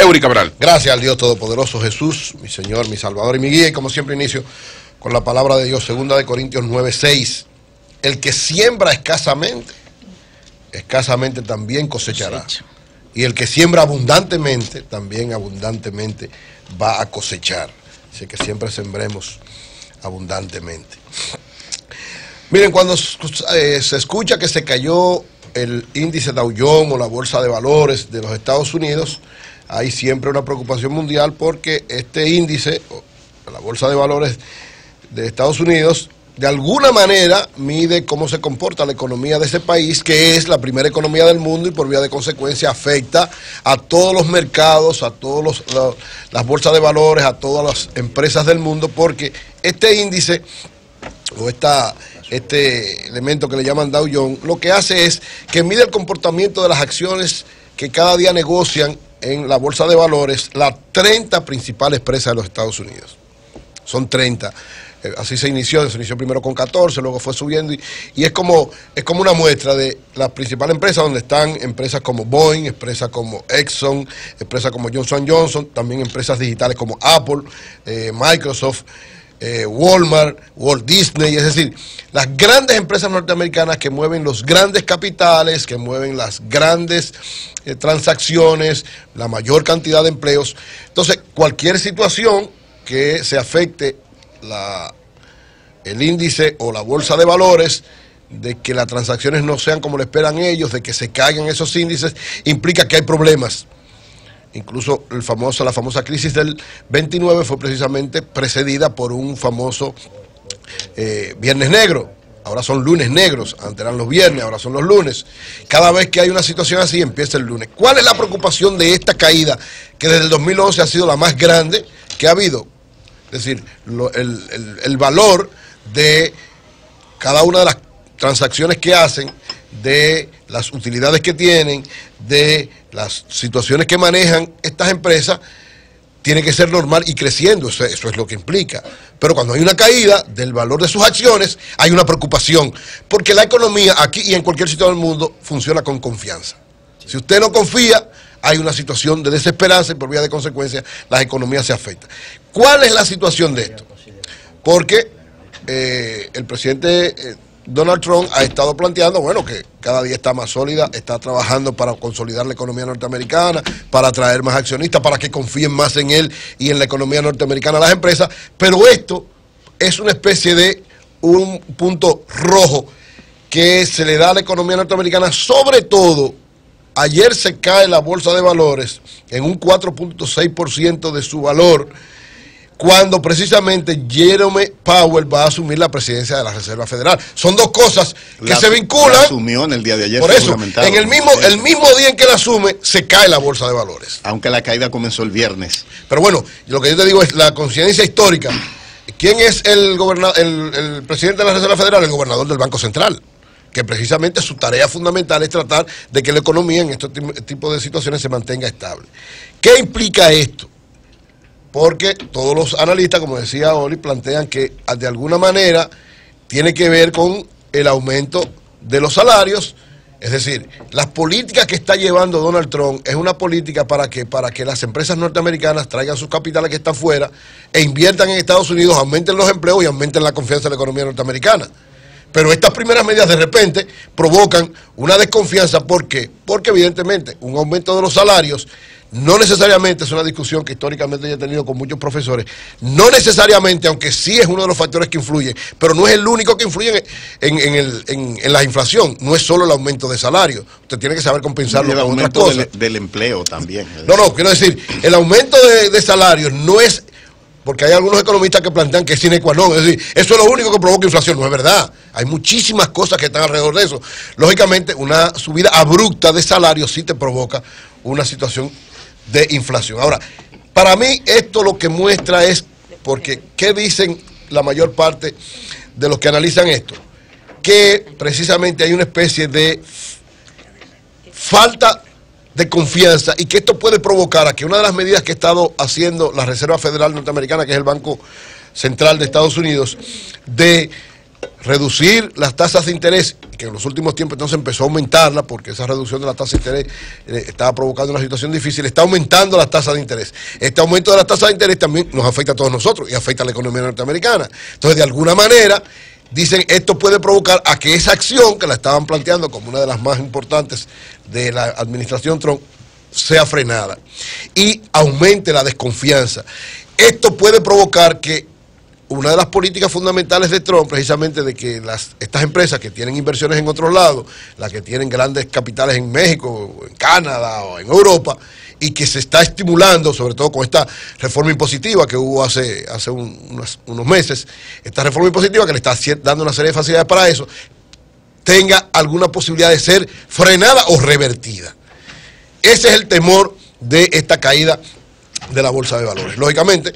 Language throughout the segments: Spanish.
Amaury Cabral. Gracias al Dios Todopoderoso Jesús, mi Señor, mi Salvador y mi guía. Y como siempre inicio con la palabra de Dios, 2 de Corintios 9:6. El que siembra escasamente, escasamente también cosechará. Y el que siembra abundantemente, también abundantemente va a cosechar. Así que siempre sembremos abundantemente. Miren, cuando se escucha que se cayó el índice Dow Jones o la bolsa de valores de los Estados Unidos, hay siempre una preocupación mundial porque este índice, la bolsa de valores de Estados Unidos, de alguna manera mide cómo se comporta la economía de ese país, que es la primera economía del mundo y por vía de consecuencia afecta a todos los mercados, a todas las bolsas de valores, a todas las empresas del mundo, porque este índice o este elemento que le llaman Dow Jones, lo que hace es que mide el comportamiento de las acciones que cada día negocian en la bolsa de valores las 30 principales empresas de los Estados Unidos. Son 30. Así se inició primero con 14, luego fue subiendo y es como una muestra de las principales empresas, donde están empresas como Boeing, empresas como Exxon, empresas como Johnson & Johnson, también empresas digitales como Apple, Microsoft, Walmart, Walt Disney, es decir, las grandes empresas norteamericanas que mueven los grandes capitales, que mueven las grandes transacciones, la mayor cantidad de empleos. Entonces, cualquier situación que se afecte el índice o la bolsa de valores, de que las transacciones no sean como lo esperan ellos, de que se caigan esos índices, implica que hay problemas. Incluso la famosa crisis del 29 fue precisamente precedida por un famoso Viernes Negro. Ahora son lunes negros, antes eran los viernes, ahora son los lunes. Cada vez que hay una situación así, empieza el lunes. ¿Cuál es la preocupación de esta caída, que desde el 2011 ha sido la más grande que ha habido? Es decir, el valor de cada una de las transacciones que hacen, de las utilidades que tienen, de las situaciones que manejan estas empresas, tiene que ser normal y creciendo, eso es lo que implica. Pero cuando hay una caída del valor de sus acciones, hay una preocupación, porque la economía aquí y en cualquier sitio del mundo funciona con confianza. Si usted no confía, hay una situación de desesperanza y por vía de consecuencia las economías se afectan. ¿Cuál es la situación de esto? Porque el presidente Donald Trump ha estado planteando, bueno, que cada día está más sólida, está trabajando para consolidar la economía norteamericana, para atraer más accionistas, para que confíen más en él y en la economía norteamericana las empresas, pero esto es una especie de un punto rojo que se le da a la economía norteamericana, sobre todo. Ayer se cae la bolsa de valores en un 4.6% de su valor, cuando precisamente Jerome Powell va a asumir la presidencia de la Reserva Federal. Son dos cosas que se vinculan. La asumió en el día de ayer. Por eso, en el mismo día en que la asume, se cae la bolsa de valores. Aunque la caída comenzó el viernes. Pero bueno, lo que yo te digo es la conciencia histórica. ¿Quién es el presidente de la Reserva Federal? El gobernador del Banco Central, que precisamente su tarea fundamental es tratar de que la economía en este tipo de situaciones se mantenga estable. ¿Qué implica esto? Porque todos los analistas, como decía Oli, plantean que de alguna manera tiene que ver con el aumento de los salarios. Es decir, las políticas que está llevando Donald Trump es una política para que las empresas norteamericanas traigan sus capitales que están fuera e inviertan en Estados Unidos, aumenten los empleos y aumenten la confianza en la economía norteamericana. Pero estas primeras medidas de repente provocan una desconfianza. ¿Por qué? Porque evidentemente un aumento de los salarios no necesariamente, es una discusión que históricamente yo he tenido con muchos profesores, no necesariamente, aunque sí es uno de los factores que influyen, pero no es el único que influye en la inflación, no es solo el aumento de salario, usted tiene que saber compensarlo con otras cosas. El aumento del empleo también. No, quiero decir, el aumento de salarios no es, porque hay algunos economistas que plantean que es sine qua non, es decir, eso es lo único que provoca inflación. No es verdad, hay muchísimas cosas que están alrededor de eso. Lógicamente, una subida abrupta de salarios sí te provoca una situación de inflación. Ahora, para mí esto lo que muestra es, porque ¿qué dicen la mayor parte de los que analizan esto? Que precisamente hay una especie de falta de confianza y que esto puede provocar a que una de las medidas que ha estado haciendo la Reserva Federal norteamericana, que es el Banco Central de Estados Unidos, de reducir las tasas de interés, que en los últimos tiempos entonces empezó a aumentarla, porque esa reducción de la tasa de interés estaba provocando una situación difícil, está aumentando las tasas de interés. Este aumento de las tasas de interés también nos afecta a todos nosotros y afecta a la economía norteamericana. Entonces, de alguna manera, dicen, esto puede provocar a que esa acción, que la estaban planteando como una de las más importantes de la administración Trump, sea frenada y aumente la desconfianza. Esto puede provocar que una de las políticas fundamentales de Trump, precisamente de que estas empresas que tienen inversiones en otros lados, las que tienen grandes capitales en México, o en Canadá o en Europa, y que se está estimulando, sobre todo con esta reforma impositiva que hubo hace unos meses, esta reforma impositiva que le está dando una serie de facilidades para eso, tenga alguna posibilidad de ser frenada o revertida. Ese es el temor de esta caída de la bolsa de valores. Lógicamente,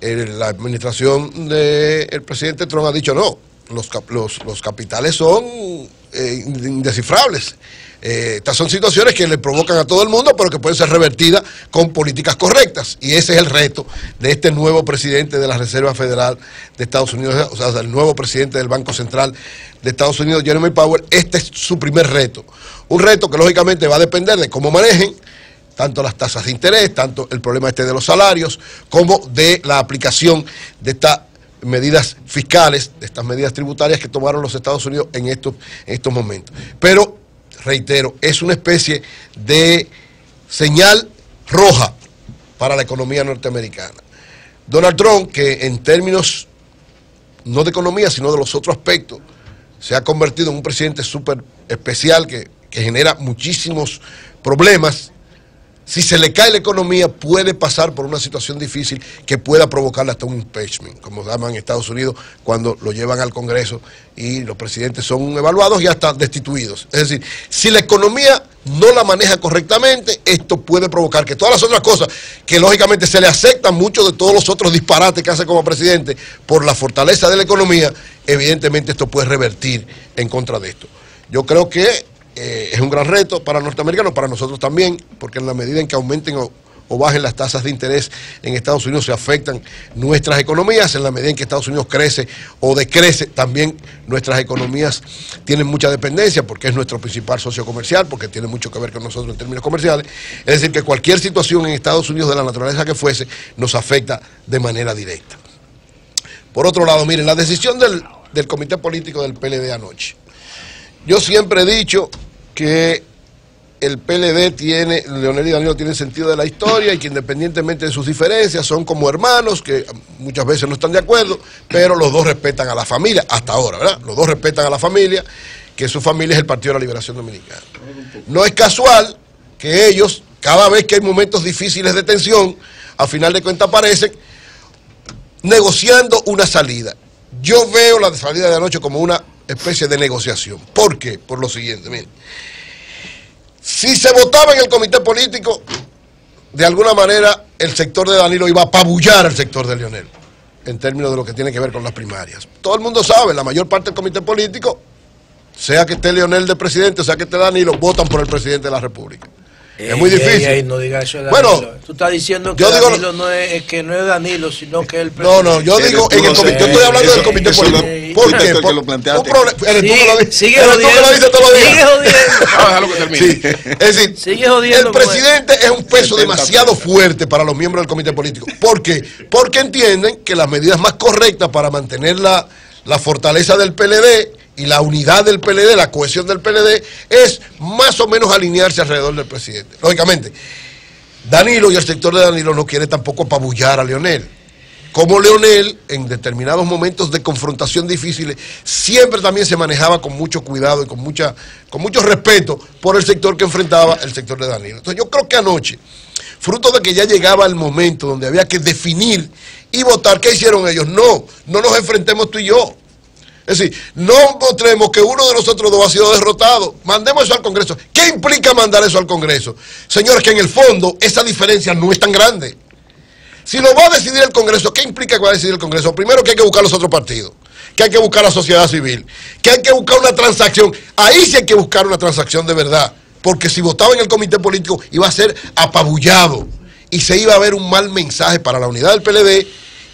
la administración del presidente Trump ha dicho no, los capitales son indescifrables. Estas son situaciones que le provocan a todo el mundo, pero que pueden ser revertidas con políticas correctas. Y ese es el reto de este nuevo presidente de la Reserva Federal de Estados Unidos, o sea, el nuevo presidente del Banco Central de Estados Unidos, Jeremy Powell. Este es su primer reto. Un reto que lógicamente va a depender de cómo manejen tanto las tasas de interés, tanto el problema de los salarios, como de la aplicación de estas medidas fiscales, de estas medidas tributarias que tomaron los Estados Unidos en estos momentos. Pero, reitero, es una especie de señal roja para la economía norteamericana. Donald Trump, que en términos no de economía, sino de los otros aspectos, se ha convertido en un presidente súper especial que genera muchísimos problemas. Si se le cae la economía, puede pasar por una situación difícil que pueda provocarle hasta un impeachment, como llaman en Estados Unidos cuando lo llevan al Congreso y los presidentes son evaluados y hasta destituidos. Es decir, si la economía no la maneja correctamente, esto puede provocar que todas las otras cosas que lógicamente se le aceptan muchos de todos los otros disparates que hace como presidente por la fortaleza de la economía, evidentemente esto puede revertir en contra de esto. Yo creo que es un gran reto para los norteamericanos, para nosotros también, porque en la medida en que aumenten o bajen las tasas de interés en Estados Unidos se afectan nuestras economías, en la medida en que Estados Unidos crece o decrece, también nuestras economías tienen mucha dependencia, porque es nuestro principal socio comercial, porque tiene mucho que ver con nosotros en términos comerciales. Es decir, que cualquier situación en Estados Unidos de la naturaleza que fuese, nos afecta de manera directa. Por otro lado, miren, la decisión del comité político del PLD anoche. Yo siempre he dicho que el PLD Leonel y Danilo tienen sentido de la historia y que independientemente de sus diferencias son como hermanos, que muchas veces no están de acuerdo, pero los dos respetan a la familia, hasta ahora, ¿verdad? Los dos respetan a la familia, que su familia es el Partido de la Liberación Dominicana. No es casual que ellos, cada vez que hay momentos difíciles de tensión, a final de cuentas aparecen negociando una salida. Yo veo la salida de anoche como una especie de negociación. ¿Por qué? Por lo siguiente, miren. Si se votaba en el comité político, de alguna manera el sector de Danilo iba a apabullar al sector de Leonel, en términos de lo que tiene que ver con las primarias. Todo el mundo sabe, la mayor parte del comité político, sea que esté Leonel de presidente, sea que esté Danilo, votan por el presidente de la República. Es muy difícil. No diga eso de Danilo. Bueno, tú estás diciendo que Danilo no es Danilo, sino que el presidente. No, yo digo en el comité, yo estoy hablando del comité político. ¿Por qué? Porque lo planteaste. Sigue jodiendo. Déjalo que termine. Sí. Es decir, sigue jodiendo, el presidente es un peso demasiado fuerte para los miembros del comité político. ¿Por qué? Porque entienden que las medidas más correctas para mantener la fortaleza del PLD y la unidad del PLD, la cohesión del PLD, es más o menos alinearse alrededor del presidente. Lógicamente, Danilo y el sector de Danilo no quiere tampoco apabullar a Leonel. Como Leonel, en determinados momentos de confrontación difíciles, siempre también se manejaba con mucho cuidado y con mucho respeto por el sector que enfrentaba el sector de Danilo. Entonces yo creo que anoche, fruto de que ya llegaba el momento donde había que definir y votar, ¿qué hicieron ellos? No nos enfrentemos tú y yo. Es decir, no mostremos que uno de nosotros dos ha sido derrotado. Mandemos eso al Congreso. ¿Qué implica mandar eso al Congreso? Señores, que en el fondo esa diferencia no es tan grande. Si lo va a decidir el Congreso, ¿qué implica que va a decidir el Congreso? Primero, que hay que buscar los otros partidos, que hay que buscar la sociedad civil, que hay que buscar una transacción. Ahí sí hay que buscar una transacción de verdad, porque si votaba en el comité político iba a ser apabullado y se iba a ver un mal mensaje para la unidad del PLD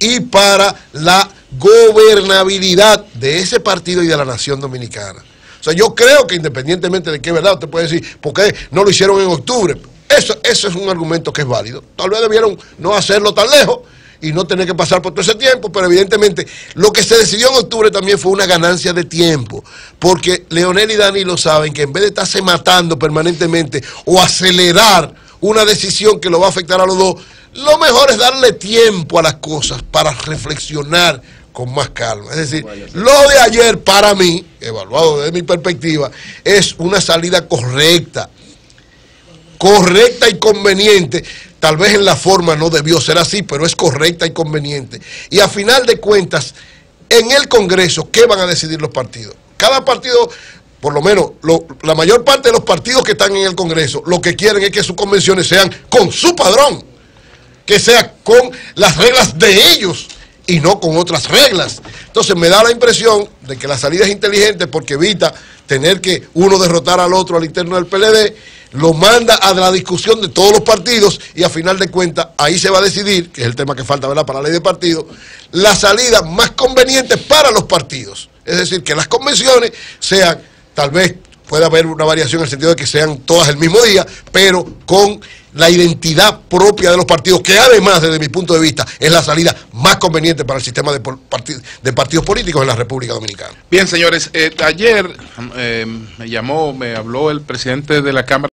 y para la gobernabilidad de ese partido y de la nación dominicana. O sea, yo creo que independientemente de que es verdad, usted puede decir, ¿por qué no lo hicieron en octubre? Eso es un argumento que es válido. Tal vez debieron no hacerlo tan lejos y no tener que pasar por todo ese tiempo, pero evidentemente lo que se decidió en octubre también fue una ganancia de tiempo, porque Leonel y Danilo saben que en vez de estarse matando permanentemente o acelerar una decisión que lo va a afectar a los dos, lo mejor es darle tiempo a las cosas para reflexionar con más calma. Es decir, lo de ayer para mí, evaluado desde mi perspectiva, es una salida correcta y conveniente. Tal vez en la forma no debió ser así, pero es correcta y conveniente. Y a final de cuentas, en el Congreso, ¿qué van a decidir los partidos? Cada partido, por lo menos la mayor parte de los partidos que están en el Congreso, lo que quieren es que sus convenciones sean con su padrón, que sea con las reglas de ellos y no con otras reglas. Entonces me da la impresión de que la salida es inteligente porque evita tener que uno derrotar al otro al interno del PLD, lo manda a la discusión de todos los partidos y a final de cuentas ahí se va a decidir, que es el tema que falta, ¿verdad?, para la ley de partidos, la salida más conveniente para los partidos. Es decir, que las convenciones sean, tal vez puede haber una variación en el sentido de que sean todas el mismo día, pero con la identidad propia de los partidos, que además, desde mi punto de vista, es la salida más conveniente para el sistema de partidos políticos en la República Dominicana. Bien, señores, ayer me habló el presidente de la Cámara